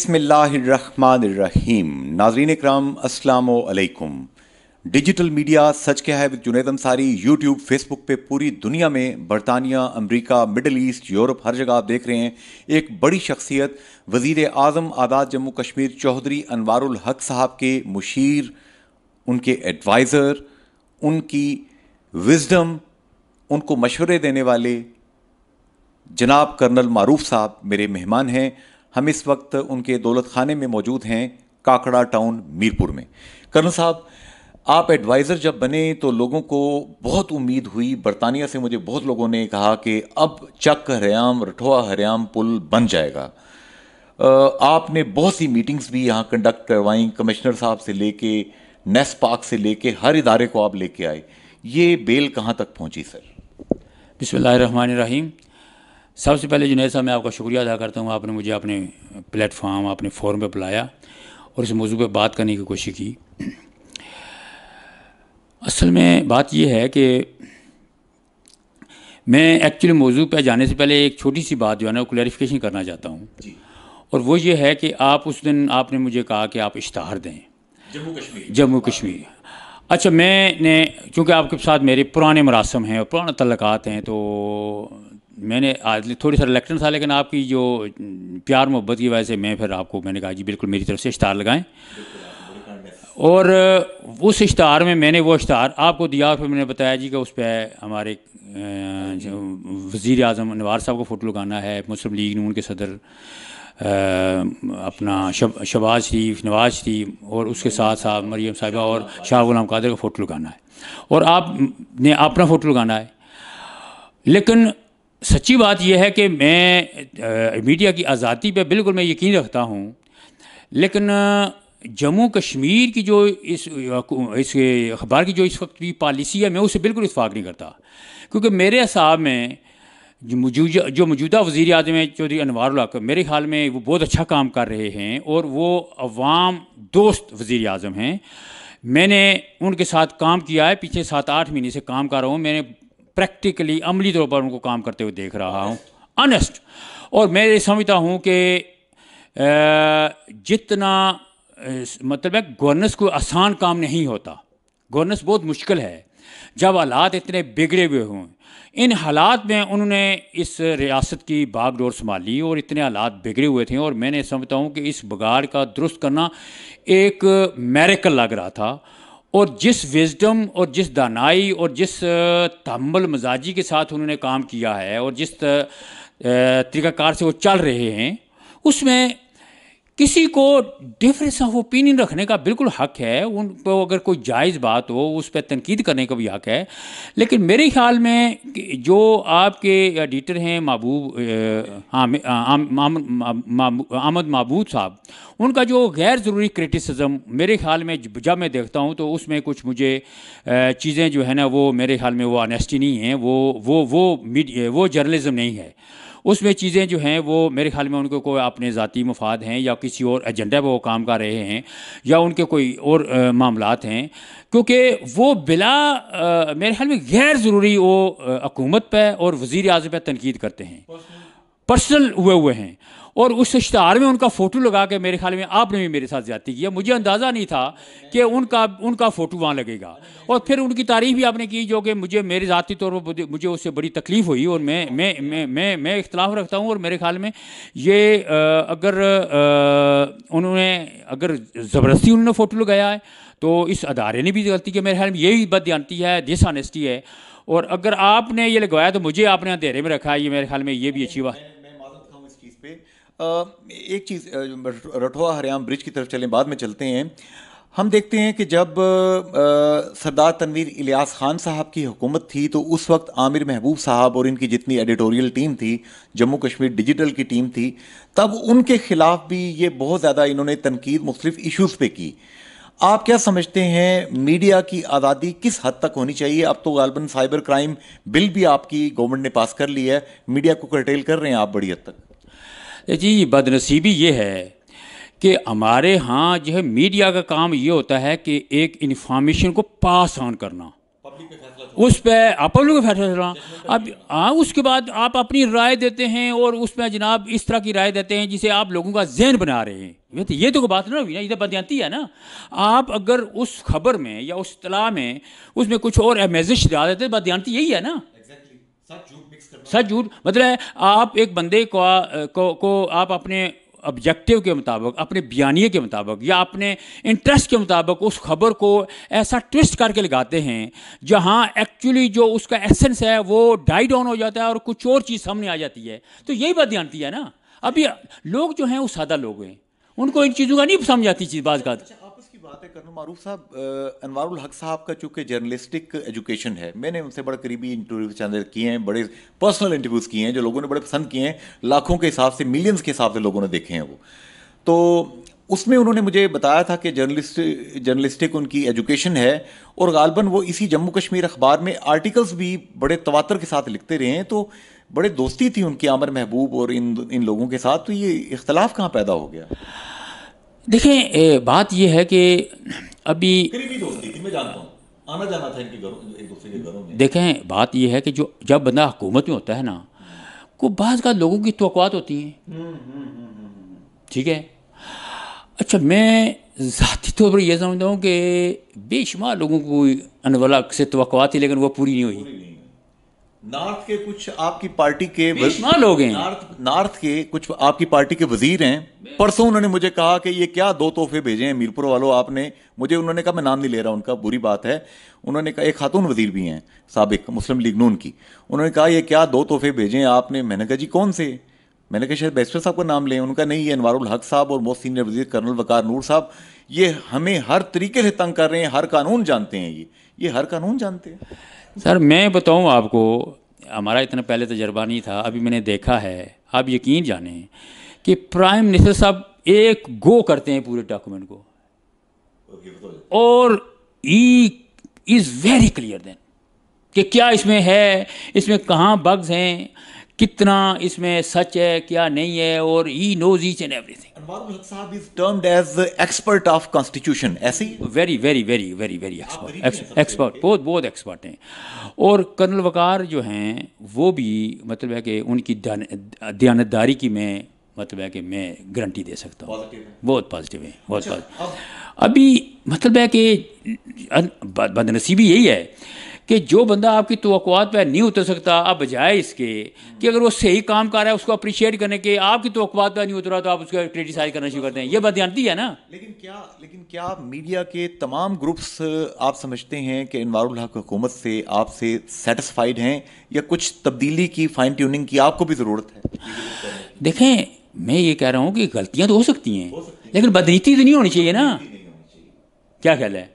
बिस्मिल्लाहिर्रहमानिर्रहीम। नाज़रीन इकराम अस्सलामु अलैकुम। डिजिटल मीडिया सच क्या है with Junaid Ansari YouTube Facebook पे पूरी दुनिया में बरतानिया, अमेरिका, मिडल ईस्ट, यूरोप हर जगह आप देख रहे हैं एक बड़ी शख्सियत वज़ीर आज़म आज़ाद जम्मू कश्मीर चौधरी अनवारुल हक साहब के मुशीर, उनके एडवाइज़र, उनकी विजडम, उनको मशवरे देने वाले जनाब कर्नल मारूफ साहब मेरे मेहमान हैं। हम इस वक्त उनके दौलत खाने में मौजूद हैं, काकड़ा टाउन मीरपुर में। कर्नल साहब, आप एडवाइज़र जब बने तो लोगों को बहुत उम्मीद हुई। बरतानिया से मुझे बहुत लोगों ने कहा कि अब चक हरियाम रठवा हरियाम पुल बन जाएगा। आपने बहुत सी मीटिंग्स भी यहाँ कंडक्ट करवाई, कमिश्नर साहब से लेके नेस पार्क से लेके हर इदारे को आप लेके आए। ये बेल कहाँ तक पहुँची सर? बिस्मिल्लाहिर्रहमानिर्रहीम। सबसे पहले जुनैद साहब, मैं आपका शुक्रिया अदा करता हूँ। आपने मुझे अपने प्लेटफॉर्म, अपने फोरम पे बुलाया और इस मौजू पे बात करने की कोशिश की। असल में बात यह है कि मैं एक्चुअली मौजू पे जाने से पहले एक छोटी सी बात जो है ना, वो क्लैरिफिकेशन करना चाहता हूँ। और वो ये है कि आप उस दिन आपने मुझे कहा कि आप इश्तहार दें जम्मू कश्मीर। अच्छा, मैंने चूँकि आपके साथ मेरे पुराने मरासम हैं और पुराने तल्लक़ात हैं, तो मैंने आज थोड़ी सा रिलेक्टेंस था, लेकिन आपकी जो प्यार मोहब्बत की वजह से मैंने कहा जी बिल्कुल मेरी तरफ से इश्तहार लगाएं। और उस इश्तहार में मैंने वो इश्तहार आपको दिया, फिर मैंने बताया जी कि उस पर हमारे वज़ीर आज़म नवाज साहब को फ़ोटो लगाना है, मुस्लिम लीग नून के सदर अपना शहबाज शरीफ, नवाज शरीफ और उसके साथ साथ मरियम साहिबा और शाह गुलाम कादिर का फ़ोटो लगाना है और आपने अपना फ़ोटो लगाना है। लेकिन सच्ची बात यह है कि मैं मीडिया की आज़ादी पे बिल्कुल मैं यकीन रखता हूँ, लेकिन जम्मू कश्मीर की जो इस अखबार की जो इस वक्त की पॉलिसी है, मैं उससे बिल्कुल इत्फाक़ नहीं करता। क्योंकि मेरे हिसाब में जो मौजूदा वज़ीर आज़म है चौधरी अनवारुल हक, मेरे ख्याल में वो बहुत अच्छा काम कर रहे हैं और वो अवाम दोस्त वज़ीर आज़म हैं। मैंने उनके साथ काम किया है, पीछे 7-8 महीने से काम कर रहा हूँ। मैंने प्रैक्टिकली अमली तौर पर उनको काम करते हुए देख रहा हूँ, ऑनेस्ट। और मैं ये समझता हूँ कि जितना मतलब है, गवर्नेंस कोई आसान काम नहीं होता। गवर्नेंस बहुत मुश्किल है जब हालात इतने बिगड़े हुए हों। इन हालात में उन्होंने इस रियासत की बागडोर संभाली और इतने हालात बिगड़े हुए थे, और मैंने समझता हूँ कि इस बिगाड़ का दुरुस्त करना एक मैरेकल लग रहा था। और जिस विजडम और जिस दानाई और जिस तहम्मुल मजाजी के साथ उन्होंने काम किया है और जिस तरीक़ाकार से वो चल रहे हैं, उसमें किसी को डिफरेंस ऑफ ओपिनियन रखने का बिल्कुल हक है। उनको अगर कोई जायज़ बात हो उस पर तनकीद करने का भी हक है। लेकिन मेरे ख्याल में जो आपके एडिटर हैं अहमद महबूब साहब, उनका जो गैर ज़रूरी क्रिटिसिज्म मेरे ख्याल में जब मैं देखता हूँ तो उसमें कुछ मुझे चीज़ें जो है ना, वो मेरे ख्याल में वो ऑनेस्टी नहीं है, वो जर्नलिज़म नहीं है। उसमें चीज़ें जो हैं वो मेरे ख्याल में उनको कोई अपने ज़ाती मफाद हैं या किसी और एजेंडा पर वो काम कर रहे हैं या उनके कोई और मामलात हैं, क्योंकि वो बिला मेरे ख्याल में गैर ज़रूरी वो हुकूमत पे और वज़ीर आज़म पे तनकीद करते हैं, पर्सनल हुए हैं। और उस इश्तहार में उनका फ़ोटो लगा के मेरे ख्याल में आपने भी मेरे साथ ज़्यादती किया। मुझे अंदाज़ा नहीं था कि उनका फ़ोटो वहाँ लगेगा। और फिर उनकी तारीफ़ भी आपने की, जो कि मुझे ज़ाती तौर पर मुझे उससे बड़ी तकलीफ़ हुई। और मैं इख्तलाफ रखता हूँ, और मेरे ख्याल में ये अगर ज़बरदस्ती उन्होंने फ़ोटो लगाया है तो इस अदारे ने भी गलती की। मेरे ख्याल में यही बददियानती है, डिसऑनेस्टी है। और अगर आपने ये लगवाया तो मुझे आपने अंधेरे में रखा है, ये मेरे ख्याल में ये भी अच्छी बात। एक चीज़, रठवा हरियाम ब्रिज की तरफ चलें, बाद में चलते हैं। हम देखते हैं कि जब सरदार तनवीर इलियास खान साहब की हुकूमत थी तो उस वक्त आमिर महबूब साहब और इनकी जितनी एडिटोरियल टीम थी, जम्मू कश्मीर डिजिटल की टीम थी, तब उनके खिलाफ भी ये बहुत ज़्यादा इन्होंने तनकीद मुख्तलिफ इशूज़ पे की। आप क्या समझते हैं मीडिया की आज़ादी किस हद तक होनी चाहिए? अब तो गालबन साइबर क्राइम बिल भी आपकी गवर्नमेंट ने पास कर लिया है, मीडिया को कर्टेल कर रहे हैं आप बड़ी हद तक। जी, बदनसीबी ये है कि हमारे यहाँ जो है मीडिया का काम ये होता है कि एक इन्फॉर्मेशन को पास ऑन करना, उस पर आप पब्लिक का फैसला चलना। अब हाँ, उसके बाद आप अपनी राय देते हैं और उसमें जनाब इस तरह की राय देते हैं जिसे आप लोगों का जहन बना रहे हैं। ये तो कोई बात ना हुई ना, इधर बदयांती है ना। आप अगर उस खबर में या उस इत्तला में उसमें कुछ और मैसेज डाल देते हैं, बदयांती यही है ना। सच झूठ मतलब है आप एक बंदे को आप अपने ऑब्जेक्टिव के मुताबिक, अपने बयानिए के मुताबिक या अपने इंटरेस्ट के मुताबिक उस खबर को ऐसा ट्विस्ट करके लगाते हैं जहां एक्चुअली जो उसका एसेंस है वो डाई डाउन हो जाता है और कुछ और चीज़ सामने आ जाती है। तो यही बदयांती है ना। अभी लोग जो हैं वो सादा लोग हैं, उनको इन चीज़ों का नहीं समझ आती चीज़ बात का। आपस की बात है कर्नल मारूफ साहब, अनवारुल हक साहब का चूंकि जर्नलिस्टिक एजुकेशन है, मैंने उनसे बड़े करीबी इंटरव्यू चैनल किए हैं, बड़े पर्सनल इंटरव्यूज़ किए हैं जो लोगों ने बड़े पसंद किए हैं, लाखों के हिसाब से, मिलियंस के हिसाब से लोगों ने देखे हैं वो। तो उसमें उन्होंने मुझे बताया था कि जर्नलिस्टिक उनकी एजुकेशन है और गालबन वो इसी जम्मू कश्मीर अखबार में आर्टिकल्स भी बड़े तवातर के साथ लिखते रहे हैं। तो बड़े दोस्ती थी उनकी आमिर महबूब और इन लोगों के साथ। तो ये इख्तलाफ कहाँ पैदा हो गया? देखें बात यह है कि अभी करीबी दोस्ती थी, मैं जानता हूँ, आना जाना था इनके घरों, एक दूसरे के घरों में। देखें बात यह है कि जो जब बंदा हुकूमत में होता है ना, को बाज़ का लोगों की तवक्कुआत होती हैं, ठीक है। अच्छा, मैं ज़ाती तौर पर यह समझता हूँ कि बेशुमार लोगों को अनवला से तवक्कुआत थी लेकिन वो पूरी नहीं हुई। नॉर्थ के कुछ आपकी पार्टी के बेशुमार लोग हैं, नॉर्थ के कुछ आपकी पार्टी के वजीर हैं। परसों उन्होंने मुझे कहा कि ये क्या 2 तोहफे भेजे हैं मीरपुर वालों आपने मुझे। उन्होंने कहा, मैं नाम नहीं ले रहा उनका, बुरी बात है। उन्होंने कहा, एक खातून वजीर भी हैं साबिक मुस्लिम लीग नून की, उन्होंने कहा ये क्या 2 तोहफे भेजे हैं आपने। मैंने कहा जी कौन से? मैंने कहा शायद बैरिस्टर साहब का नाम लें। उनका नहीं, ये अनवारुल हक साहब और मोस्ट सीनियर वजीर कर्नल वकार नूर साहब, ये हमें हर तरीके से तंग कर रहे हैं, हर कानून जानते हैं, ये हर कानून जानते हैं। सर मैं बताऊं आपको, हमारा इतना पहले तजर्बा नहीं था, अभी मैंने देखा है, आप यकीन जाने कि प्राइम मिनिस्टर साहब एक गो करते हैं पूरे डॉक्यूमेंट को और he is very clear then कि क्या इसमें है, इसमें कहाँ बग्स हैं, कितना इसमें सच है क्या नहीं है, और he knows each and everything. Anwarul Haq sahab is termed as expert of constitution, ऐसे ही very very very very very expert, बहुत एक्सपर्ट हैं। और कर्नल वकार जो हैं वो भी मतलब है कि उनकी दयानतदारी की मैं मतलब है कि मैं गारंटी दे सकता हूँ, बहुत पॉजिटिव है, बहुत पॉजिटिव। अभी मतलब है कि बदनसीबी यही है कि जो बंदा आपकी तवक्कुआत पर नहीं उतर सकता, आप बजाय इसके कि अगर वो सही काम कर रहा है उसको अप्रिशिएट करने के, आपकी तवक्कुआत पर नहीं उतरा तो आप उसको क्रिटिसाइज करना शुरू करते हैं। ये बदयांती है ना। लेकिन क्या मीडिया के तमाम ग्रुप्स आप समझते हैं कि अनवारुल हक हुकूमत से आपसे सेटिस्फाइड हैं या कुछ तब्दीली की, फाइन ट्यूनिंग की आपको भी ज़रूरत है? देखें, मैं ये कह रहा हूँ कि गलतियाँ तो हो सकती हैं लेकिन बदनीति तो नहीं होनी चाहिए ना। क्या ख्याल है?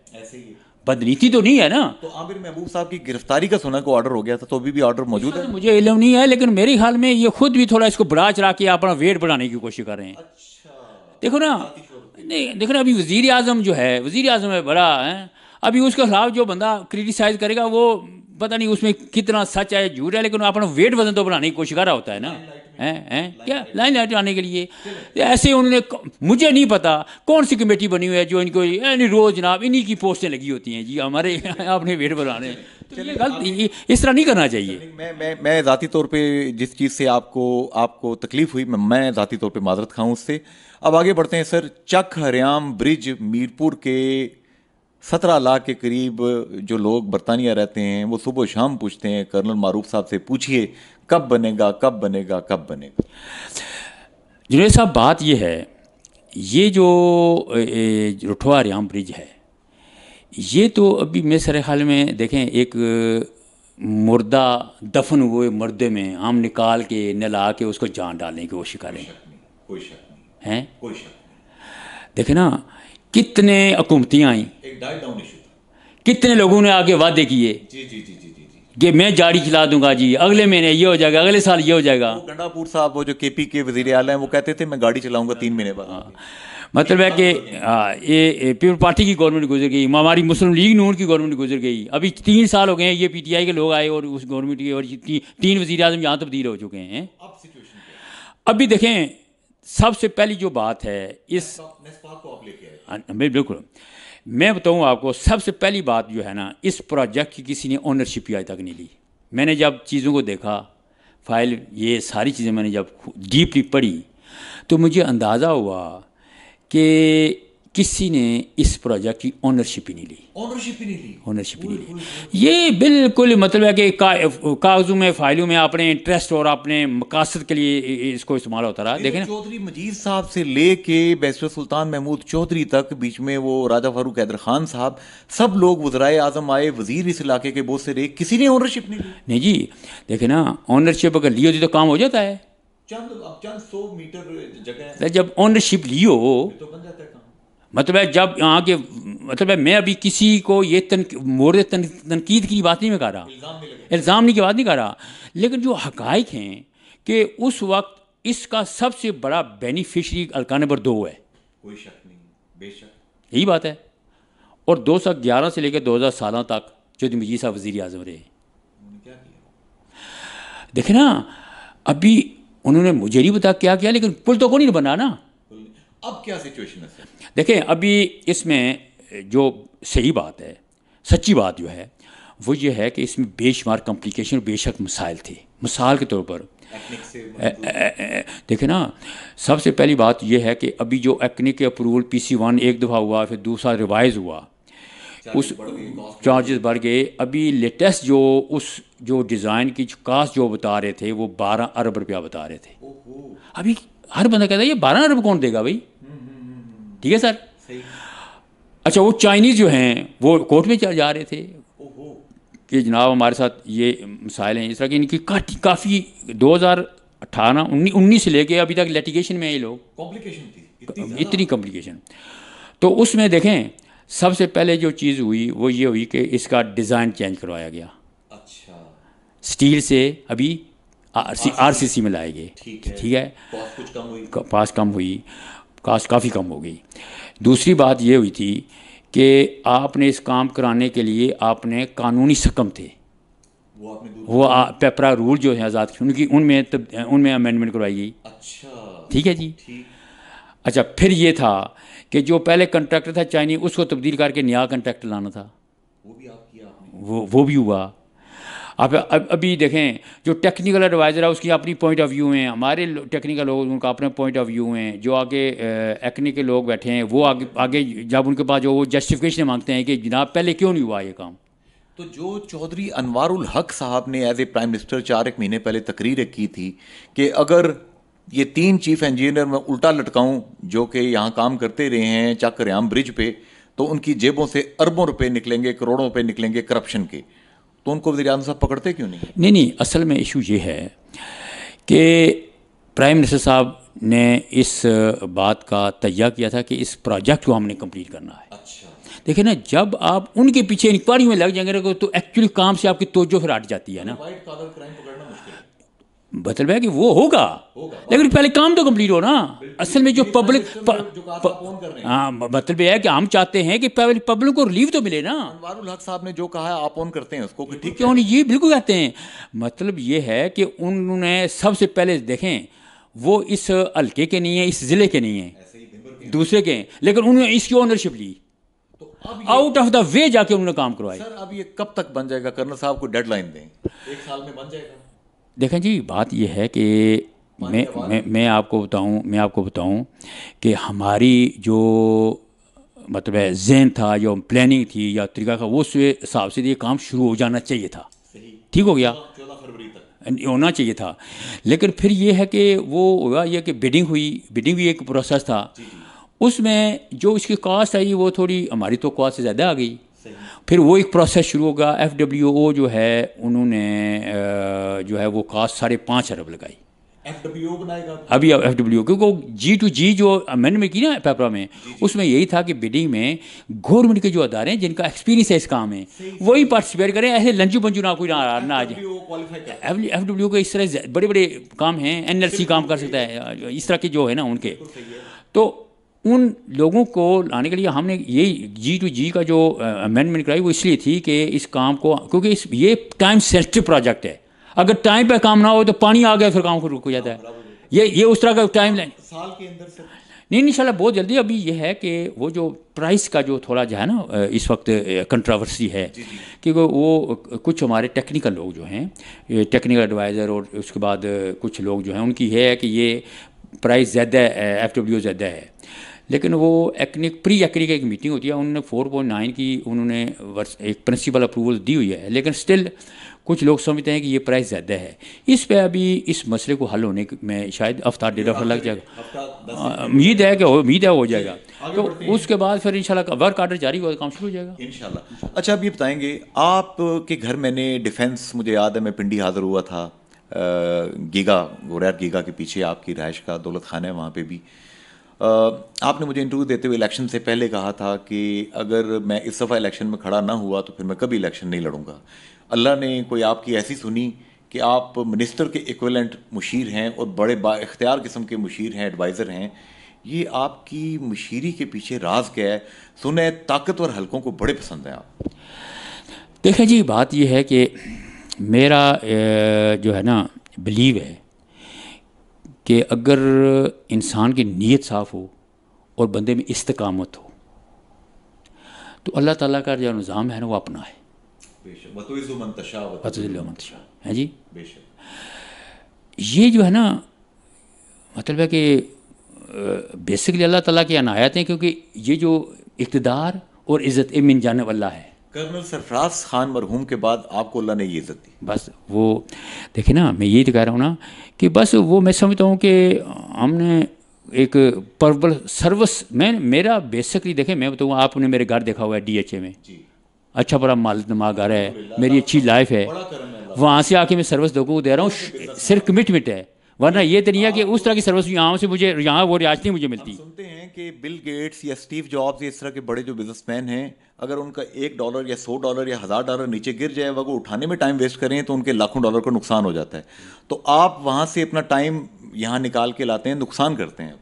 बदनीति तो नहीं है ना। तो आमिर महबूब साहब की गिरफ्तारी का सुना को ऑर्डर हो गया था, तो अभी भी ऑर्डर मौजूद है? मुझे इल्म नहीं है लेकिन मेरे ख्याल में ये खुद भी थोड़ा इसको बढ़ा चढ़ा के अपना वेट बढ़ाने की कोशिश कर रहे हैं। देखो ना, नहीं देखो ना, अभी वजीर आजम जो है, वजीर आजम है बड़ा है, अभी उसके खिलाफ जो बंदा क्रिटिसाइज करेगा वो पता नहीं उसमें कितना सच है झूठ है, लेकिन अपना वेट वजन तो बढ़ाने की कोशिश कर रहा होता है ना। हैं क्या लाइन लाइट आने के लिए ऐसे उन्होंने, मुझे नहीं पता कौन सी कमेटी बनी हुई है जो इनको रोज जनाब इन्हीं की पोस्टें लगी होती हैं जी हमारे अपने वेट बढ़ाने। तो ये गलत, इस तरह नहीं करना चाहिए। मैं ज़ाती तौर पे जिस चीज़ से आपको तकलीफ हुई, मैं ज़ाती तौर पे माजरत खाऊं उससे। अब आगे बढ़ते हैं सर। चक हरियाम ब्रिज मीरपुर के 17 लाख के करीब जो लोग बरतानिया रहते हैं वो सुबह शाम पूछते हैं कर्नल मारूफ साहब से, पूछिए कब बनेगा, कब बनेगा, कब बनेगा। जुनैद साहब, बात ये है, ये जो रुठवा हरियाम ब्रिज है ये तो अभी मेरे ख्याल में देखें एक मुर्दा दफन हुए मुर्दे में हम निकाल के नला के उसको जान डालने की कोशिश करें। कोई शक नहीं हैं, कोई शक नहीं। देखे ना कितने हुकूमतियाँ आई, एक डाइट डाउन इशू था, कितने लोगों ने आगे वादे किए कि मैं गाड़ी चला दूंगा जी, अगले महीने ये हो जाएगा, अगले साल ये हो जाएगा। गंडापुर साहब वो जो केपी के वजीर आला हैं वो कहते थे मैं गाड़ी चलाऊंगा 3 महीने बाद। मतलब है कि ये पीपल पार्टी की गवर्नमेंट गुजर गई, हमारी मुस्लिम लीग नून की गवर्नमेंट गुजर गई, अभी 3 साल हो गए हैं ये पीटीआई के लोग आए और उस गवर्नमेंट के, और 3 वज़ीर आज़म यहाँ तब्दील हो चुके हैं। अभी देखें, सबसे पहली जो बात है इस बिल्कुल मैं बताऊं आपको, सबसे पहली बात जो है ना, इस प्रोजेक्ट की किसी ने ओनरशिप आज तक नहीं ली। मैंने जब चीज़ों को देखा, फाइल, ये सारी चीज़ें मैंने जब डीपली पढ़ी, तो मुझे अंदाज़ा हुआ कि किसी ने इस प्रोजेक्ट की ओनरशिप ही नहीं ली। ओनरशिप ही नहीं ली। ओनरशिप ही नहीं ली। ये बिल्कुल मतलब है कि कागजों में, फाइलों में अपने इंटरेस्ट और अपने मकासद के लिए इसको इस्तेमाल होता रहा। देखें ना, चौधरी मजीद साहब से लेके बैरिस्टर सुल्तान महमूद चौधरी तक, बीच में वो राजा फारूक हैदर खान साहब, सब लोग वज़राए आज़म आए, वजीर इस इलाके के बहुत से रहे, किसी ने ओनरशिप नहीं ली। नहीं जी, देखे ना, ओनरशिप अगर ली होती तो काम हो जाता है। चंद 100 मीटर जगह है, जब ओनरशिप ली हो तो बन जाता है काम। मतलब है, जब यहाँ के मतलब है, मैं अभी किसी को ये तनकीद की बात नहीं मैं कर रहा, इल्ज़ाम नहीं की बात नहीं कर रहा, लेकिन जो हकाइक हैं कि उस वक्त इसका सबसे बड़ा बेनिफिशरी हल्का नंबर 2 है, कोई शक नहीं, बेशक यही बात है। और 2011 से लेकर 2017 तक चौधरी मजीद साहब वज़ीर आज़म रहे। उन्होंने क्या किया? देखे ना, अभी उन्होंने मुझे नहीं बता क्या किया, लेकिन पुल तो कोई नहीं बना ना। अब क्या सिचुएशन है सर? देखें, अभी इसमें जो सही बात है, सच्ची बात जो है वो ये है कि इसमें बेशुमार कॉम्प्लिकेशन, बेशक मसाइल थे। मिसाल के तौर पर देखें ना, सबसे पहली बात यह है कि अभी जो एक्निक के अप्रूवल PC1 एक दफ़ा हुआ, फिर दूसरा रिवाइज़ हुआ, उस चार्जेस बढ़ गए। अभी लेटेस्ट जो डिज़ाइन की कास्ट जो बता रहे थे वो 12 अरब रुपया बता रहे थे। अभी हर बंदा कहता है ये 12 अरब कौन देगा भाई? ठीक है सर। अच्छा, वो चाइनीज़ जो हैं वो कोर्ट में जा रहे थे कि जनाब हमारे साथ ये मसाइल हैं, इस तरह की इनकी काफ़ी 2018-19 से लेके अभी तक लिटिगेशन में ये लोग, कॉम्प्लिकेशन थी, इतनी कॉम्प्लिकेशन। तो उसमें देखें, सबसे पहले जो चीज़ हुई वो ये हुई कि इसका डिज़ाइन चेंज करवाया गया। अच्छा, स्टील से अभी RCC में लाए गए। ठीक है, कॉस्ट कुछ कम हुई, कास्ट काफ़ी कम हो गई। दूसरी बात ये हुई थी कि आपने इस काम कराने के लिए आपने कानूनी सकम थे, वो पेपरा रूल जो है आज़ाद, उनमें अमेंडमेंट करवाई गई। अच्छा, ठीक है जी। अच्छा, फिर ये था कि जो पहले कंट्रैक्टर था चाइनीज, उसको तब्दील करके नया कंट्रैक्टर लाना था, वो भी आप किया आपने? वो भी हुआ। आप अभी देखें, जो टेक्निकल एडवाइज़र है उसकी अपनी पॉइंट ऑफ व्यू हैं, हमारे टेक्निकल लोग उनका अपने पॉइंट ऑफ व्यू हैं, जो आगे एक्निक के लोग बैठे हैं वो आगे जब उनके पास जो वो जस्टिफिकेशन मांगते हैं कि जनाब पहले क्यों नहीं हुआ ये काम। तो जो चौधरी अनवारुल हक साहब ने एज ए प्राइम मिनिस्टर 4 महीने पहले तकरीर की थी कि अगर ये 3 चीफ इंजीनियर मैं उल्टा लटकाऊं जो कि यहाँ काम करते रहे हैं चाकरयाम ब्रिज पे, तो उनकी जेबों से अरबों रुपए निकलेंगे, करोड़ों रुपए निकलेंगे करप्शन के, तो उनको वज़ीर आज़म साहब पकड़ते क्यों नहीं? नहीं, असल में इशू ये है कि प्राइम मिनिस्टर साहब ने इस बात का तैयार किया था कि इस प्रोजेक्ट को हमने कंप्लीट करना है। अच्छा, देखिए ना, जब आप उनके पीछे इंक्वायरी में लग जाएंगे तो एक्चुअली काम से आपकी तवज्जो फिर हट जाती है ना। वाइट कॉलर क्राइम पकड़ना मुश्किल है। मतलब है कि वो होगा, लेकिन पहले काम तो कंप्लीट हो ना। असल में जो पब्लिक हाँ, मतलब ये है कि हम चाहते हैं कि पब्लिक को रिलीफ तो मिले ना। अनवारुल हक साहब ने जो कहा है आप ऑन करते हैं उसको कि ठीक क्यों नहीं, ये बिल्कुल कहते हैं। मतलब ये है कि उन्होंने सबसे पहले देखें, वो इस हल्के के नहीं है, इस ज़िले के नहीं है, दूसरे के हैं, लेकिन उन्होंने इसकी ओनरशिप ली, आउट ऑफ द वे जाके उन्होंने काम करवाया। सर अब ये कब तक बन जाएगा? कर्नल साहब को डेडलाइन दें, 1 साल में बन जाएगा? देखें जी, बात यह है कि मैं आपको बताऊं कि हमारी जो मतलब है जहन था, जो प्लानिंग थी या तरीका था, वो उस हिसाब से ये काम शुरू हो जाना चाहिए था। ठीक हो गया, 14 फरवरी तक होना चाहिए था। लेकिन फिर ये है कि वो हुआ ये कि बिडिंग भी एक प्रोसेस था। उसमें जो इसकी कॉस्ट आई वो थोड़ी हमारी तो कॉस्ट से ज़्यादा आ गई। फिर वो एक प्रोसेस शुरू होगा। FWO जो है उन्होंने जो है वो कॉस्ट 5.5 अरब लगाई। FWO बनाएगा अभी FWO, क्योंकि G2G जो अमेंडमेंट की ना पेपर में, उसमें यही था कि बिडिंग में गवर्नमेंट के जो अदारे हैं जिनका एक्सपीरियंस है इस काम में, वही पार्टिसिपेट करें, ऐसे लंजू पंजू ना कोई ना आ जाए। FWO के इस तरह बड़े बड़े काम हैं, NLC काम कर सकता है, इस तरह के जो है ना उनके, तो उन लोगों को लाने के लिए हमने यही G2G का जो अमेंडमेंट कराई वो इसलिए थी कि इस काम को, क्योंकि ये टाइम सेंसिटिव प्रोजेक्ट है, अगर टाइम पे काम ना हो तो पानी आ गया फिर काम को रुक जाता है। ये उस तरह का टाइम लाइन साल के अंदर से नहीं इंशाल्लाह बहुत जल्दी। अभी ये है कि वो जो प्राइस का जो थोड़ा जो है ना इस वक्त कंट्रोवर्सी है कि वो कुछ हमारे टेक्निकल लोग जो हैं, टेक्निकल एडवाइज़र और उसके बाद कुछ लोग जो हैं उनकी है कि ये प्राइस ज़्यादा है, FWO ज़्यादा है। लेकिन वो प्री एक्निक एक मीटिंग होती है, उन्होंने 4.9 की उन्होंने एक प्रिंसिपल अप्रूवल दी हुई है, लेकिन स्टिल कुछ लोग समझते हैं कि ये प्राइस ज़्यादा है। इस पे अभी इस मसले को हल होने में शायद हफ्ता 1.5 हफ्ता लग जाएगा। उम्मीद है हो जाएगा। तो उसके बाद फिर इंशाल्लाह वर्क आर्डर जारी होगा, काम शुरू हो जाएगा इंशाल्लाह। अच्छा, अब ये बताएंगे आपके घर मैंने डिफेंस, मुझे याद है मैं पिंडी हाज़िर हुआ था, गीगा गोरैर गीगा के पीछे आपकी रिहाइश का दौलत खाना है, वहाँ पे भी आपने मुझे इंटरव्यू देते हुए इलेक्शन से पहले कहा था कि अगर मैं इस दफ़ा इलेक्शन में खड़ा ना हुआ तो फिर मैं कभी इलेक्शन नहीं लड़ूंगा। अल्लाह ने कोई आपकी ऐसी सुनी कि आप मिनिस्टर के इक्विवेलेंट मुशीर हैं और बड़े बाइख्तियार किस्म के मुशीर हैं, एडवाइज़र हैं। ये आपकी मुशीरी के पीछे राज क्या है? सुने ताकतवर हलकों को बड़े पसंद हैं आप। देखें जी, बात यह है कि मेरा जो है ना बिलीव है कि अगर इंसान की नीयत साफ़ हो और बंदे में इस्तिकामत हो तो अल्लाह ताला का जो निज़ाम है ना वो अपना है। है जी। ये जो है ना मतलब है कि बेसिकली अल्लाह ताला की अनायत है, क्योंकि ये जो इक़्तिदार और इज़्ज़त मिन जानिब अल्लाह है। कर्नल सरफराज खान मरहूम के बाद आपको अल्लाह ने ये इज़्ज़त दी। बस वो देखिए ना, मैं यही तो कह रहा हूँ ना कि बस वो मैं समझता हूँ कि हमने एक परबल सर्विस में मेरा बेसिकली देखें, मैं बताऊँ, आपने मेरे घर देखा हुआ है DHA में, अच्छा बड़ा मालनुमा घर है, मेरी अच्छी लाइफ है, वहाँ से आके मैं सर्विस लोगों को दे रहा हूँ, सिर्फ कमिटमेंट है। वरना ये तो नहीं है कि उस तरह की सर्विस यहाँ से मुझे यहाँ वो रियायत नहीं मुझे मिलती। सुनते हैं कि बिल गेट्स या स्टीव जॉब्स या इस तरह के बड़े जो बिजनेसमैन हैं, अगर उनका $1 या $100 या $1000 नीचे गिर जाए, वो उठाने में टाइम वेस्ट करें तो उनके लाखों डॉलर का नुकसान हो जाता है। तो आप वहाँ से अपना टाइम यहाँ निकाल के लाते हैं, नुकसान करते हैं।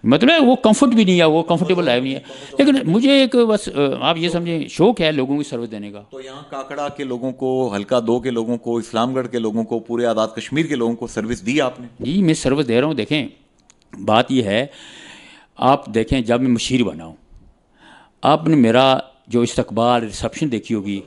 मतलब वो कंफर्ट भी नहीं है, वो कंफर्टेबल लाइफ नहीं है। लेकिन मुझे एक बस आप ये समझें शौक है लोगों की सर्विस देने का। तो यहाँ काकड़ा के लोगों को, हल्का 2 के लोगों को, इस्लामगढ़ के लोगों को, पूरे आज़ाद कश्मीर के लोगों को सर्विस दी आपने? जी मैं सर्विस दे रहा हूँ। देखें बात यह है, आप देखें जब मैं मुशीर बना हूँ, आपने मेरा जो इस्तकबाल रिसेप्शन देखी होगी,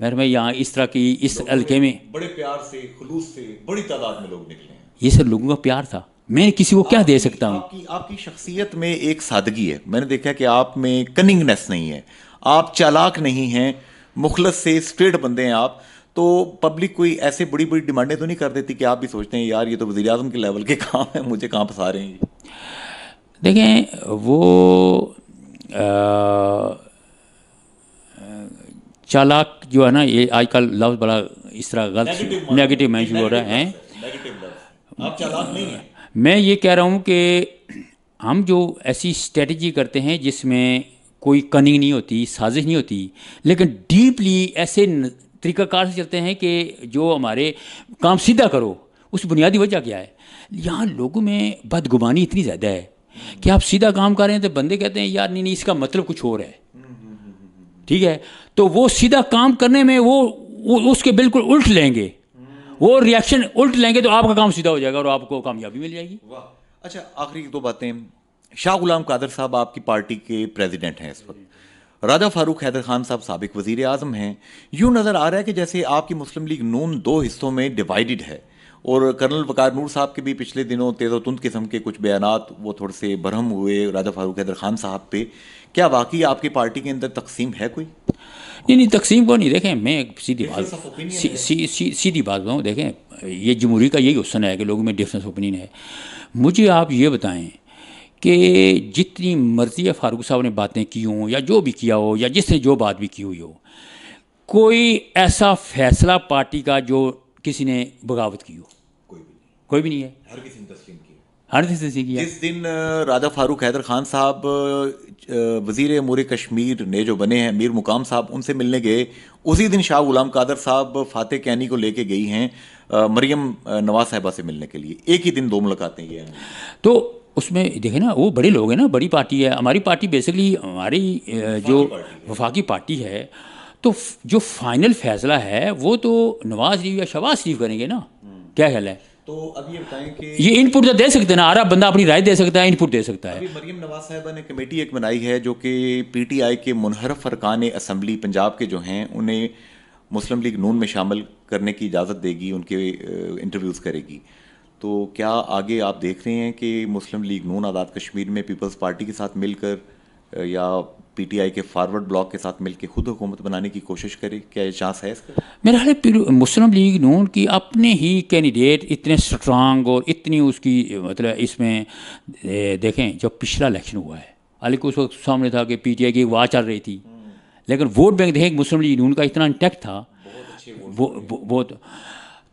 मैं यहाँ इस तरह की इस हल्के में बड़े प्यार से, खुलूस से, बड़ी तादाद में लोग निकले हैं। ये सब लोगों का प्यार था, मैं किसी को क्या दे सकता हूँ। आपकी शख्सियत में एक सादगी है, मैंने देखा कि आप में कनिंगनेस नहीं है, आप चालाक नहीं हैं, मुखलस से स्ट्रेट बंदे हैं आप। तो पब्लिक कोई ऐसे बड़ी बड़ी डिमांडें तो नहीं कर देती कि आप भी सोचते हैं यार ये तो वज़ीर आज़म के लेवल के काम है, मुझे कहाँ फंसा रहे हैं? देखें वो चालाक जो है ना, ये आजकल लफ्ज़ बड़ा इस तरह गलत नेगेटिव मैंशन हो रहा है। आप चालाक नहीं हैं। मैं ये कह रहा हूँ कि हम जो ऐसी स्ट्रेटजी करते हैं जिसमें कोई कनिंग नहीं होती, साजिश नहीं होती, लेकिन डीपली ऐसे तरीक़ाकार से चलते हैं कि जो हमारे काम सीधा करो। उस बुनियादी वजह क्या है? यहाँ लोगों में बदगुमानी इतनी ज़्यादा है कि आप सीधा काम कर रहे हैं तो बंदे कहते हैं यार नहीं इसका मतलब कुछ और है, ठीक है, तो वो सीधा काम करने में वो उसके बिल्कुल उल्ट लेंगे, वो रिएक्शन उल्ट लेंगे तो आपका काम सीधा हो जाएगा और आपको कामयाबी मिल जाएगी। वाह। अच्छा, आखिरी 2 बातें। शाह गुलाम कादर साहब आपकी पार्टी के प्रेसिडेंट हैं इस वक्त, राजा फारूक हैदर खान साहब साबिक वज़ीर आज़म हैं। यूँ नज़र आ रहा है कि जैसे आपकी मुस्लिम लीग नून 2 हिस्सों में डिवाइडेड है, और कर्नल वकार नूर साहब के भी पिछले दिनों तेज़ तुंद किस्म के कुछ बयानात वो थोड़े से बरहम हुए राजा फारूक हैदर खान साहब पे। क्या वाकई आपकी पार्टी के अंदर तकसीम है कोई? नहीं तकसीम को नहीं। देखें मैं सीधी बात सीधी बात बताऊँ, देखें ये जमहूरी का यही हुस्न है कि लोगों में डिफरेंस ओपिनियन है। मुझे आप ये बताएं कि जितनी मर्जी है फारूक साहब ने बातें की हों या जो भी किया हो या जिसने जो बात भी की हुई हो, कोई ऐसा फैसला पार्टी का जो किसी ने बगावत की हो, कोई भी नहीं है। हर किसी ने तस्लीम किया, हर किसी ने किया। जिस दिन राजा फारूक हैदर खान साहब वज़ीर अमूर कश्मीर ने जो बने हैं, मीर मुकाम साहब उनसे मिलने गए, उसी दिन शाह गुलाम कादर साहब फातेह कैनी को लेके गई हैं मरियम नवाज साहिबा से मिलने के लिए। एक ही दिन 2 मुलाकातें ये हैं। तो उसमें देखें ना, वो बड़े लोग हैं ना, बड़ी पार्टी है। हमारी पार्टी बेसिकली हमारी जो वफाकी पार्टी है, तो जो फाइनल फैसला है वो तो नवाज शरीफ या शहबाज शरीफ करेंगे ना। क्या ख्याल है? तो अब ये बताएं कि ये इनपुट तो दे सकते हैं ना, आरा बंदा अपनी राय दे सकता है, इनपुट दे सकता है। अभी मरियम नवाज साहिबा ने कमेटी एक बनाई है जो कि पीटीआई के मुनहरफ अरकान असम्बली पंजाब के जो हैं उन्हें मुस्लिम लीग नून में शामिल करने की इजाज़त देगी, उनके इंटरव्यूज़ करेगी। तो क्या आगे आप देख रहे हैं कि मुस्लिम लीग नून आज़ाद कश्मीर में पीपल्स पार्टी के साथ मिलकर या पीटीआई के फॉरवर्ड ब्लॉक के साथ मिलकर खुद हुकूमत बनाने की कोशिश करे? क्या ये चांस है इसका? मेरा ख्याल है मुस्लिम लीग नून की अपने ही कैंडिडेट इतने स्ट्रांग और इतनी उसकी मतलब इसमें देखें, जब पिछला इलेक्शन हुआ है हालांकि उस वक्त सामने था कि पीटीआई की वाह चल रही थी, लेकिन वोट बैंक देखें मुस्लिम लीग नून का इतना इंटैक्ट था, बहुत।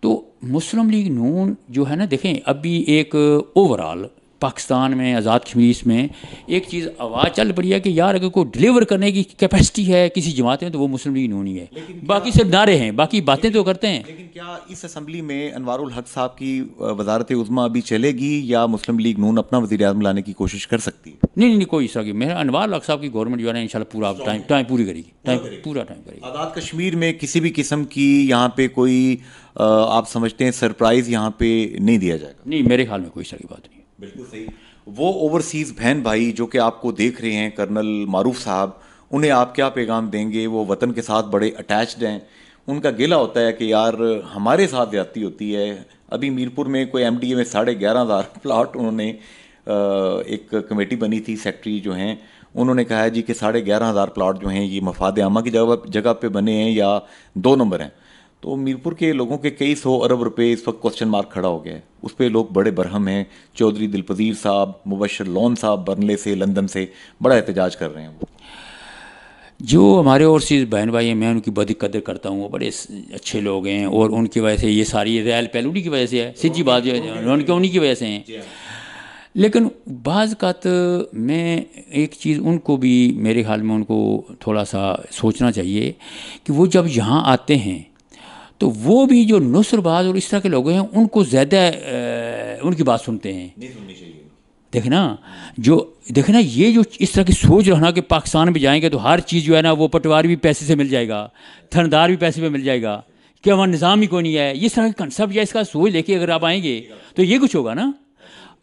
तो मुस्लिम लीग नून जो है ना, देखें अभी एक ओवरऑल पाकिस्तान में आज़ाद कश्मीर में एक चीज़ आवाज़ चल पड़ी है कि यार अगर कोई डिलीवर करने की कैपेसिटी है किसी जमात में तो वो मुस्लिम लीग नून ही है। बाकी सिर्फ नारे हैं, बाकी बातें तो करते हैं। लेकिन क्या इस असम्बली में अनवारुल हक साहब की वजारत उज़्मा अभी चलेगी या मुस्लिम लीग नून अपना वज़ीर आज़म लाने की कोशिश कर सकती है? नहीं, कोई इस तरह की, मेरा अनवारुल हक साहब की गवर्नमेंट जो है ना इंशाल्लाह पूरा टाइम पूरी करेगी, पूरा टाइम करेगी। आज़ाद कश्मीर में किसी भी किस्म की यहाँ पे कोई आप समझते हैं सरप्राइज यहाँ पे नहीं दिया जाएगा? नहीं, मेरे ख्याल में कोई इस तरह की बात नहीं है। बिल्कुल सही। वो ओवरसीज़ बहन भाई जो कि आपको देख रहे हैं, कर्नल मारूफ साहब, उन्हें आप क्या पैगाम देंगे? वो वतन के साथ बड़े अटैच्ड हैं, उनका गिला होता है कि यार हमारे साथ ज्यादती होती है। अभी मीरपुर में कोई एमडीए में 11,500 प्लाट उन्होंने एक कमेटी बनी थी, सेक्रेटरी जो हैं उन्होंने कहा है जी कि 11,500 प्लाट जो हैं ये मफाद आमा की जगह पे बने हैं या 2 नंबर हैं। तो मीरपुर के लोगों के कई 100 अरब रुपए इस वक्त क्वेश्चन मार्क खड़ा हो गया है, उस पर लोग बड़े बरहम हैं। चौधरी दिलपजीर साहब, मुबशर लोन साहब बरनले से, लंदन से बड़ा एहतजाज कर रहे हैं। वो जो हमारे ओवरसीज़ बहन भाई हैं, मैं उनकी बड़ी कदर करता हूँ, वो बड़े अच्छे लोग हैं और उनकी वजह से ये सारी रैल पहलू उन्हीं की वजह से है, सीधी बात जो है उन्हीं की वजह से हैं। लेकिन बाज़ कात मैं एक चीज़ उनको भी मेरे ख्याल में उनको थोड़ा सा सोचना चाहिए कि वो जब यहाँ आते हैं तो वो भी जो नुसरबाज और इस तरह के लोग हैं उनको ज़्यादा उनकी बात सुनते हैं। नहीं सुननी चाहिए। देखे ना ये जो इस तरह की सोच रखना कि पाकिस्तान में जाएंगे तो हर चीज़ जो है ना वो पटवारी भी पैसे से मिल जाएगा, थानेदार भी पैसे पे मिल जाएगा, क्या वहाँ निज़ाम ही कोई नहीं है, ये तरह का कंसेप्ट या इसका सोच लेके अगर आप आएंगे तो ये कुछ होगा ना।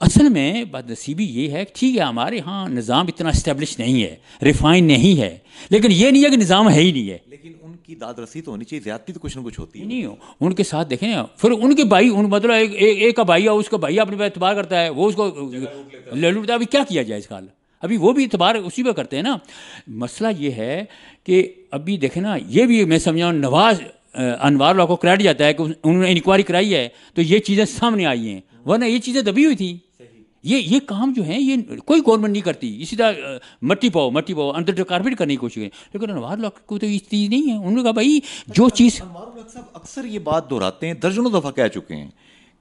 असल में बदनसीबी ये है, ठीक है हमारे यहाँ निज़ाम इतना इस्टेब्लिश नहीं है, रिफाइन नहीं है, लेकिन ये नहीं है कि निज़ाम है ही नहीं है। लेकिन उनकी दाद रसी तो होनी चाहिए, ज़्यादती तो कुछ ना कुछ होती है। नहीं हो उनके साथ देखें ना, फिर उनके भाई मतलब एक का भाई है, उसका भाई अपने पे एतबार करता है, वो उसको ले लूटता है। अभी क्या किया जाए इस हाल, अभी वो भी एतबार उसी पर करते हैं ना। मसला ये है कि अभी देखें ना, ये भी मैं समझा नवाज अनवार को क्रेडिट जाता है कि उन्होंने इंक्वायरी कराई है तो ये चीज़ें सामने आई हैं, वरना ये चीज़ें दबी हुई थी। ये काम जो है ये कोई गवर्नमेंट नहीं करती, इसी तरह मट्टी पाओ अंडर कारपेट करने की कोशिश करें, लेकिन अनवार लोग को तो इस चीज़ नहीं है। उन्होंने कहा भाई जो चीज़ अक्सर ये बात दोहराते हैं, दर्जनों दफ़ा कह चुके हैं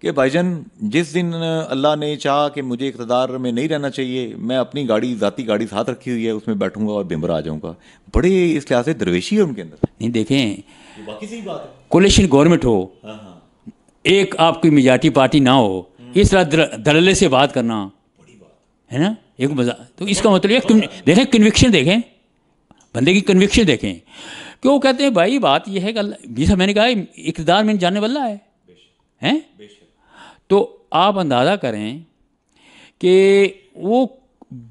कि भाईजान जिस दिन अल्लाह ने चाहा कि मुझे इक़्तिदार में नहीं रहना चाहिए, मैं अपनी ज़ाती गाड़ी साथ रखी हुई है उसमें बैठूंगा और बिम्बर आ जाऊंगा। बड़े इस लिहाज से दरवेशी है उनके अंदर। नहीं देखें, बाकी सही बात है, कोलिशन गवर्नमेंट हो, एक आपकी मेजॉरिटी पार्टी ना हो, इस तरह दलले से बात करना बड़ी बात है ना, एक मजा। तो इसका मतलब देखें कन्विक्शन, देखें बंदे की कन्विक्शन देखें कि वो कहते हैं भाई बात ये है कि जैसा मैंने कहा इक़्तिदार में जाने वाला है हैं। तो आप अंदाज़ा करें कि वो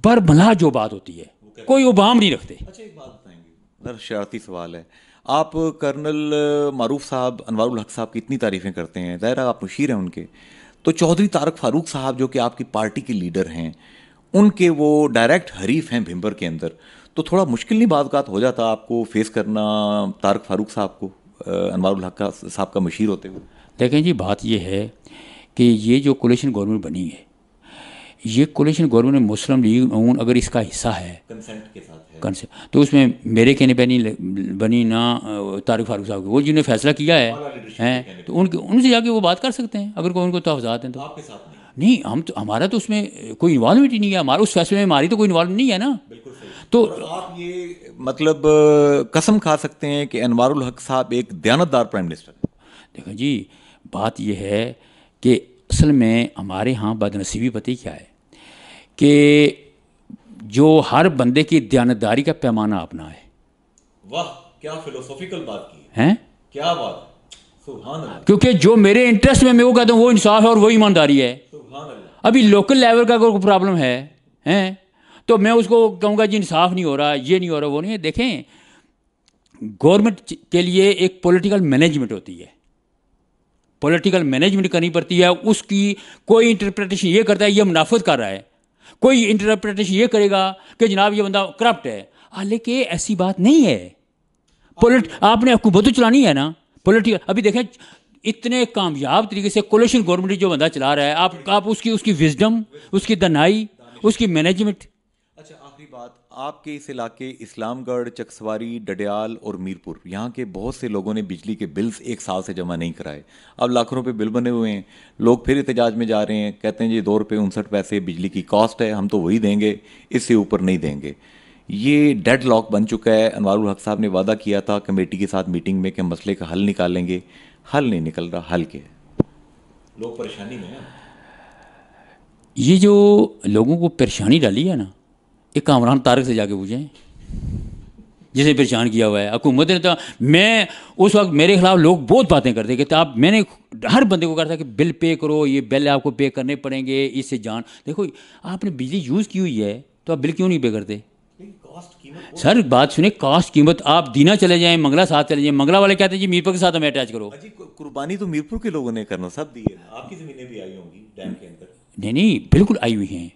बरमला जो बात होती है कोई उबाम नहीं रखते। अच्छा एक बात बताएंगे, शरारती सवाल है, आप कर्नल मारूफ साहब, अनवारुल हक साहब की इतनी तारीफ़ें करते हैं, ज़ाहिर आप मुशीर हैं उनके, तो चौधरी तारक फारूक साहब जो कि आपकी पार्टी के लीडर हैं, उनके वो डायरेक्ट हरीफ हैं भिंबर के अंदर, तो थोड़ा मुश्किल नहीं बात हो जाता आपको फेस करना तारक फारूक साहब को अनवारुल हक साहब का मुशीर होते हुए? देखें जी, बात ये है कि ये जो कोलिशन गवर्नमेंट बनी है, ये कोलिशन गवर्नमेंट मुस्लिम लीग नून अगर इसका हिस्सा है, कंसेंट के साथ है, कंसेंट, तो उसमें मेरे कहने पे नहीं बनी ना तारिक फारूक साहब, वो जिन्होंने फैसला किया है तो उनसे जाके वो बात कर सकते हैं अगर कोई उनको तहफ़्ज़ात हैं तो। आपके साथ नहीं, हम तो हमारा तो उसमें कोई इन्वॉल्वमेंट ही नहीं है, हमारा उस फैसले में हमारी तो कोई इन्वॉल्वमेंट नहीं है ना। तो आप ये मतलब कसम खा सकते हैं कि अनवारुल हक साहब एक दयानतदार प्राइम मिनिस्टर है? देखो जी, बात यह है कि असल में हमारे यहाँ बदनसीबी पता ही क्या है कि जो हर बंदे की दयानतदारी का पैमाना अपना है। वाह क्या फिलोसॉफिकल बात की है, क्या बात, क्योंकि जो मेरे इंटरेस्ट में मैं वो कहता हूँ वो इंसाफ है और वो ईमानदारी है। अभी लोकल लेवल का कोई प्रॉब्लम है तो मैं उसको कहूँगा जी इंसाफ नहीं हो रहा, ये नहीं हो रहा, वो नहीं है। देखें, गवर्नमेंट के लिए एक पॉलिटिकल मैनेजमेंट होती है, पॉलिटिकल मैनेजमेंट करनी पड़ती है। उसकी कोई इंटरप्रिटेशन ये करता है ये मुनाफिद कर रहा है, कोई इंटरप्रिटेशन ये करेगा कि जनाब ये बंदा करप्ट है। हालांकि ऐसी बात नहीं है। आपने हुकूमत तो चलानी है ना, पॉलिटिकल। अभी देखें इतने कामयाब तरीके से कोलिशन गवर्नमेंट जो बंदा चला रहा है, आप उसकी विजडम, उसकी दनाई, उसकी मैनेजमेंट। अच्छा, आखिरी बात, आपके इस इलाके इस्लामगढ़, चकसवारी, डडियाल और मीरपुर, यहाँ के बहुत से लोगों ने बिजली के बिल्स एक साल से जमा नहीं कराए। अब लाखों रुपए बिल बने हुए हैं, लोग फिर एहतजाज में जा रहे हैं, कहते हैं जी 2 रुपये 59 पैसे बिजली की कॉस्ट है, हम तो वही देंगे, इससे ऊपर नहीं देंगे। ये डेड लॉक बन चुका है। अनवारुल हक साहब ने वादा किया था कमेटी के साथ मीटिंग में कि मसले का हल निकालेंगे, हल नहीं निकल रहा। हल क्या है? लोग परेशानी में हैं। ये जो लोगों को परेशानी डाली है ना, एक कामरान तारक से जाके पूछें जिसे परेशान किया हुआ है हुकूमत ने। तो मैं उस वक्त मेरे खिलाफ लोग बहुत बातें करते कि आप, मैंने हर बंदे को कहा था कि बिल पे करो, ये बिल आपको पे करने पड़ेंगे, इससे जान। देखो आपने बिजली यूज़ की हुई है तो आप बिल क्यों नहीं पे करते? सर बात सुने, कास्ट कीमत आप दीना चले जाएं, मंगला साथ चले जाएं, मंगला वाले कहते हैं जी मीरपुर के साथ हमें अटैच करो। कुर्बानी तो मीरपुर के लोगों ने करना सब दी है, आपकी जमीनें भी आई होंगी डैम के अंदर। नहीं बिल्कुल आई हुई हैं,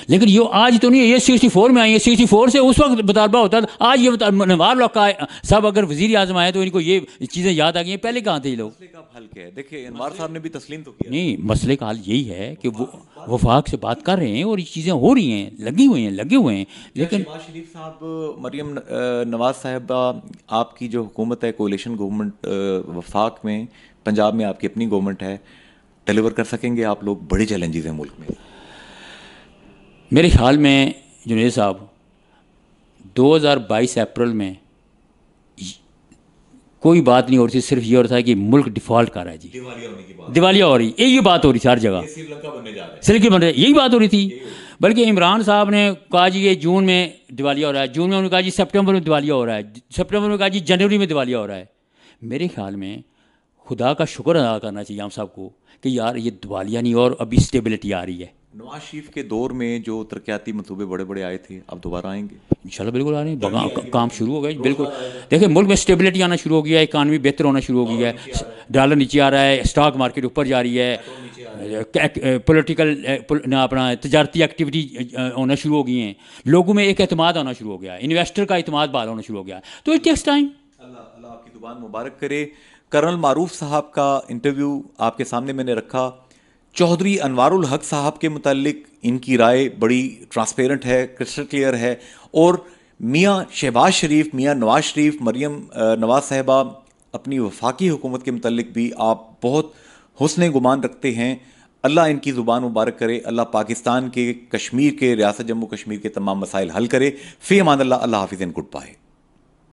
लेकिन ये आज तो नहीं है, ये 64 में आई है। 64 से उस वक्त मुतालबा होता था, आज ये नवार लोग का सब अगर वजीर आजम आए तो इनको ये चीज़ें याद आ गई हैं। पहले कहाँ थे ये लोग? मसले का हल क्या है? देखिए अनवार साहब ने भी तस्लीम तो किया। नहीं, मसले का हल यही है कि वो वफाक से बात कर रहे हैं और ये चीज़ें हो रही हैं, लगे हुए हैं। लेकिन शहबाज शरीफ साहब, मरियम नवाज साहबा, आपकी जो हुकूमत है कोalition गवर्नमेंट वफाक में, पंजाब में आपकी अपनी गवर्नमेंट है, डिलीवर कर सकेंगे आप लोग? बड़े चैलेंजेस हैं मुल्क में। मेरे ख्याल में जुनैद साहब 2022 अप्रैल में कोई बात नहीं हो रही थी, सिर्फ ये हो रहा था कि मुल्क डिफ़ॉल्ट कर रहा है जी, दिवालिया होने की बात, दिवालिया हो रही, यही बात हो रही थी हर जगह, श्रीलंका बनने जा रहा है, श्रीलंका बन रहा है, यही बात हो रही थी। बल्कि इमरान साहब ने कहा जी ये जून में दिवालिया हो रहा है, जून में उन्होंने कहा जी सितंबर में दिवालिया हो रहा है, सितंबर में कहा जी जनवरी में दिवालिया हो रहा है। मेरे ख्याल में खुदा का शुक्र अदा करना चाहिए हम सबको कि यार ये दिवालिया नहीं और अभी स्टेबिलिटी आ रही है। नवाज शरीफ के दौर में जो तरक्याती मंसूबे बड़े बड़े आए थे, अब दोबारा आएंगे इंशाल्लाह? बिल्कुल आ रहे हैं, काम शुरू हो गया बिल्कुल। देखिए मुल्क में स्टेबिलिटी आना शुरू हो गया है, इकानमी बेहतर होना शुरू हो गया है, डॉलर नीचे आ रहा है, स्टॉक मार्केट ऊपर जा रही है, पॉलिटिकल अपना तजारती एक्टिविटी होना शुरू हो गई हैं, लोगों में एक एतमाद आना शुरू हो गया है, इन्वेस्टर का एतमाद बहाल होना शुरू हो गया है। तो इट टेक्स टाइम। अल्लाह आपकी दुआन मुबारक करे। कर्नल मारूफ साहब का इंटरव्यू आपके सामने मैंने रखा। चौधरी अनवारुल हक साहब के मुतालिक इनकी राय बड़ी ट्रांसपेरेंट है, क्रिस्टल क्लियर है। और मियाँ शहबाज शरीफ, मियाँ नवाज शरीफ, मरियम नवाज साहिबा, अपनी वफाकी हुकूमत के मुतालिक भी आप बहुत हुस्न गुमान रखते हैं। अल्लाह इनकी ज़ुबान मुबारक करे, अल्लाह पाकिस्तान के, कश्मीर के, रियासत जम्मू कश्मीर के तमाम मसाइल हल करे। फ़ी अमान अल्लाह, अल्लाह हाफिज़ एंड गुड बाय।